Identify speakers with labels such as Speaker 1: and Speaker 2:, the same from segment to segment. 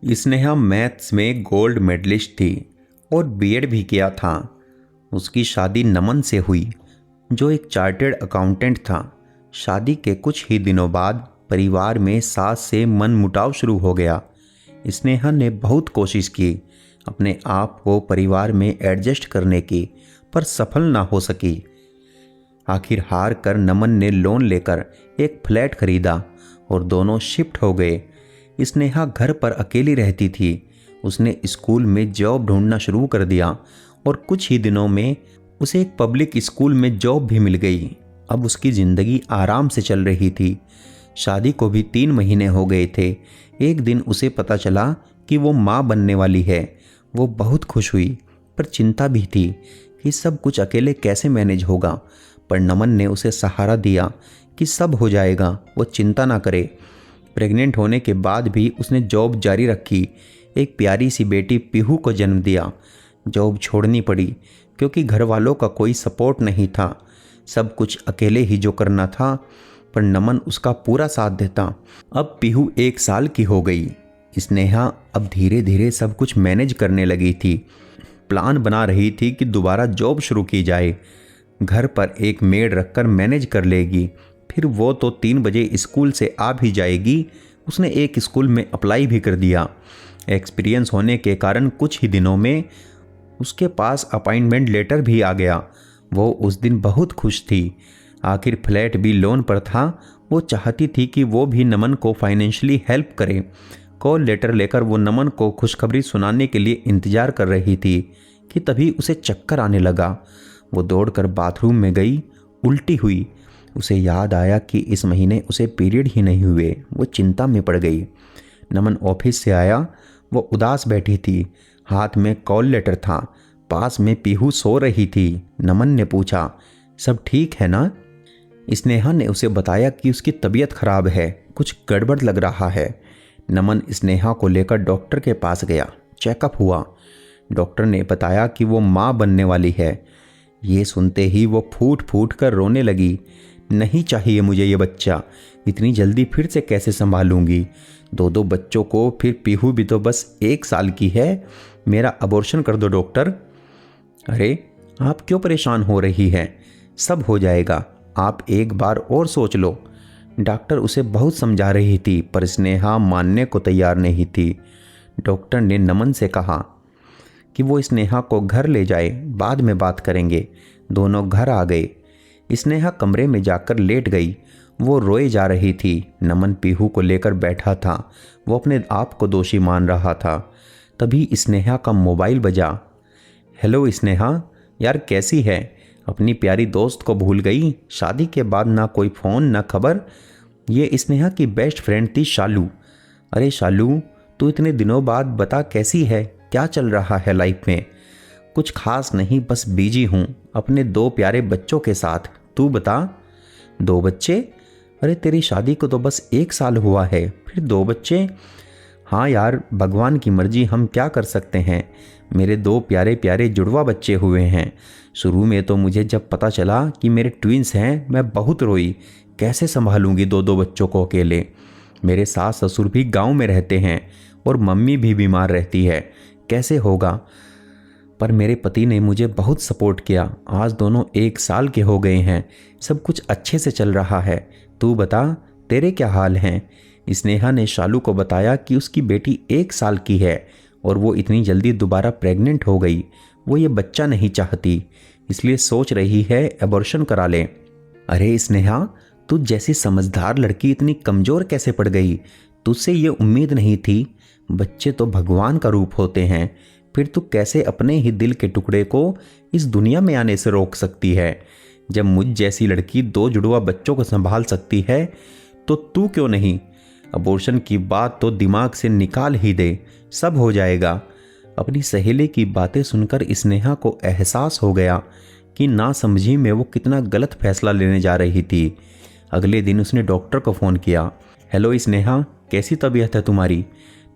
Speaker 1: Sneha maths में gold medallist थी और बीएड भी किया था। उसकी शादी नमन से हुई, जो एक चार्टर्ड अकाउंटेंट था। शादी के कुछ ही दिनों बाद परिवार में सास से मनमुटाव शुरू हो गया। स्नेहा ने बहुत कोशिश की अपने आप को परिवार में एडजस्ट करने की, पर सफल ना हो सकी। आखिर हार कर नमन ने लोन लेकर एक फ्लैट खरीदा और दोनों शिफ्ट हो गए। स्नेहा घर पर अकेली रहती थी। उसने स्कूल में जॉब ढूंढना शुरू कर दिया और कुछ ही दिनों में उसे एक पब्लिक स्कूल में जॉब भी मिल गई। अब उसकी ज़िंदगी आराम से चल रही थी। शादी को भी 3 महीने हो गए थे। एक दिन उसे पता चला कि वो माँ बनने वाली है। वो बहुत खुश हुई, पर चिंता भी थी कि सब कुछ अकेले कैसे मैनेज होगा। पर नमन ने उसे सहारा दिया कि सब हो जाएगा, वो चिंता ना करे। प्रेग्नेंट होने के बाद भी उसने जॉब जारी रखी। एक प्यारी सी बेटी पीहू को जन्म दिया। जॉब छोड़नी पड़ी क्योंकि घर वालों का कोई सपोर्ट नहीं था। सब कुछ अकेले ही जो करना था, पर नमन उसका पूरा साथ देता। अब पीहू 1 साल की हो गई। स्नेहा अब धीरे धीरे सब कुछ मैनेज करने लगी थी। प्लान बना रही थी कि दोबारा जॉब शुरू की जाए। घर पर एक मेड रखकर मैनेज कर लेगी। फिर वो तो 3 बजे स्कूल से आ भी जाएगी। उसने एक स्कूल में अप्लाई भी कर दिया। एक्सपीरियंस होने के कारण कुछ ही दिनों में उसके पास अपॉइंटमेंट लेटर भी आ गया। वो उस दिन बहुत खुश थी। आखिर फ्लैट भी लोन पर था। वो चाहती थी कि वो भी नमन को फाइनेंशियली हेल्प करे। कॉल लेटर लेकर वो नमन को खुशखबरी सुनाने के लिए इंतजार कर रही थी कि तभी उसे चक्कर आने लगा। वो दौड़कर बाथरूम में गई, उल्टी हुई। उसे याद आया कि इस महीने उसे पीरियड ही नहीं हुए। वो चिंता में पड़ गई। नमन ऑफिस से आया। वो उदास बैठी थी। हाथ में कॉल लेटर था। पास में पीहू सो रही थी। नमन ने पूछा, सब ठीक है ना? स्नेहा ने उसे बताया कि उसकी तबीयत खराब है, कुछ गड़बड़ लग रहा है। नमन स्नेहा को लेकर डॉक्टर के पास गया। चेकअप हुआ। डॉक्टर ने बताया कि वो माँ बनने वाली है। ये सुनते ही वो फूट फूट कर रोने लगी। नहीं चाहिए मुझे ये बच्चा, इतनी जल्दी फिर से कैसे संभालूंगी? 2 बच्चों को, फिर पीहू भी तो बस 1 साल की है। मेरा अबॉर्शन कर दो डॉक्टर। अरे आप क्यों परेशान हो रही हैं? सब हो जाएगा, आप एक बार और सोच लो। डॉक्टर उसे बहुत समझा रही थी, पर स्नेहा मानने को तैयार नहीं थी। डॉक्टर ने नमन से कहा कि वो स्नेहा को घर ले जाए, बाद में बात करेंगे। दोनों घर आ गए। स्नेहा कमरे में जाकर लेट गई। वो रोए जा रही थी। नमन पीहू को लेकर बैठा था। वो अपने आप को दोषी मान रहा था। तभी स्नेहा का मोबाइल बजा। हेलो स्नेहा, यार कैसी है? अपनी प्यारी दोस्त को भूल गई? शादी के बाद ना कोई फ़ोन ना खबर। ये स्नेहा की बेस्ट फ्रेंड थी शालू। अरे शालू, तू इतने दिनों बाद बता कैसी है? क्या चल रहा है लाइफ में? कुछ खास नहीं, बस बिजी हूँ अपने 2 प्यारे बच्चों के साथ। तू बता। 2 बच्चे? अरे तेरी शादी को तो बस 1 साल हुआ है, फिर 2 बच्चे? हाँ यार, भगवान की मर्जी, हम क्या कर सकते हैं। मेरे 2 प्यारे प्यारे जुड़वा बच्चे हुए हैं। शुरू में तो मुझे जब पता चला कि मेरे ट्विंस हैं, मैं बहुत रोई। कैसे संभालूंगी 2 बच्चों को अकेले? मेरे सास ससुर भी गांव में रहते हैं और मम्मी भी बीमार रहती है। कैसे होगा? पर मेरे पति ने मुझे बहुत सपोर्ट किया। आज दोनों 1 साल के हो गए हैं। सब कुछ अच्छे से चल रहा है। तू बता, तेरे क्या हाल हैं? स्नेहा ने शालू को बताया कि उसकी बेटी 1 साल की है और वो इतनी जल्दी दोबारा प्रेग्नेंट हो गई। वो ये बच्चा नहीं चाहती, इसलिए सोच रही है अबॉर्शन करा ले। अरे स्नेहा, तू जैसी समझदार लड़की इतनी कमज़ोर कैसे पड़ गई? तुझसे ये उम्मीद नहीं थी। बच्चे तो भगवान का रूप होते हैं। फिर तू कैसे अपने ही दिल के टुकड़े को इस दुनिया में आने से रोक सकती है? जब मुझ जैसी लड़की 2 जुड़वा बच्चों को संभाल सकती है, तो तू क्यों नहीं? अबॉर्शन की बात तो दिमाग से निकाल ही दे, सब हो जाएगा। अपनी सहेली की बातें सुनकर स्नेहा को एहसास हो गया कि नासमझी में वो कितना गलत फैसला लेने जा रही थी। अगले दिन उसने डॉक्टर को फ़ोन किया। हेलो स्नेहा, कैसी तबीयत है तुम्हारी?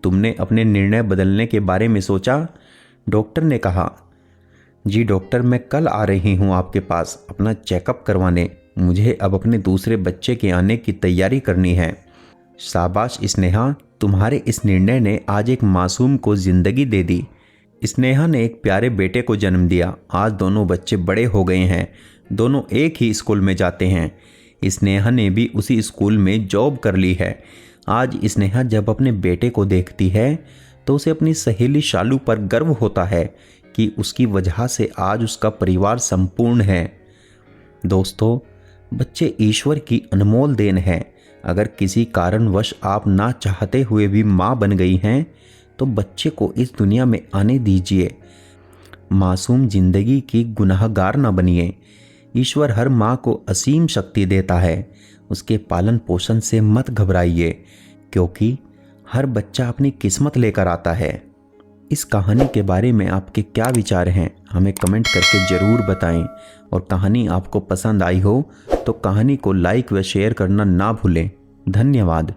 Speaker 1: तुमने अपने निर्णय बदलने के बारे में सोचा? डॉक्टर ने कहा। जी डॉक्टर, मैं कल आ रही हूँ आपके पास अपना चेकअप करवाने। मुझे अब अपने दूसरे बच्चे के आने की तैयारी करनी है। शाबाश स्नेहा, तुम्हारे इस निर्णय ने आज एक मासूम को ज़िंदगी दे दी। स्नेहा ने एक प्यारे बेटे को जन्म दिया। आज दोनों बच्चे बड़े हो गए हैं, दोनों एक ही स्कूल में जाते हैं। स्नेहा ने भी उसी स्कूल में जॉब कर ली है। आज स्नेहा जब अपने बेटे को देखती है तो उसे अपनी सहेली शालू पर गर्व होता है कि उसकी वजह से आज उसका परिवार संपूर्ण है। दोस्तों, बच्चे ईश्वर की अनमोल देन है। अगर किसी कारणवश आप ना चाहते हुए भी माँ बन गई हैं तो बच्चे को इस दुनिया में आने दीजिए। मासूम जिंदगी की गुनाहगार न बनिए। ईश्वर हर माँ को असीम शक्ति देता है। उसके पालन पोषण से मत घबराइए, क्योंकि हर बच्चा अपनी किस्मत लेकर आता है। इस कहानी के बारे में आपके क्या विचार हैं, हमें कमेंट करके ज़रूर बताएं। और कहानी आपको पसंद आई हो तो कहानी को लाइक व शेयर करना ना भूलें। धन्यवाद।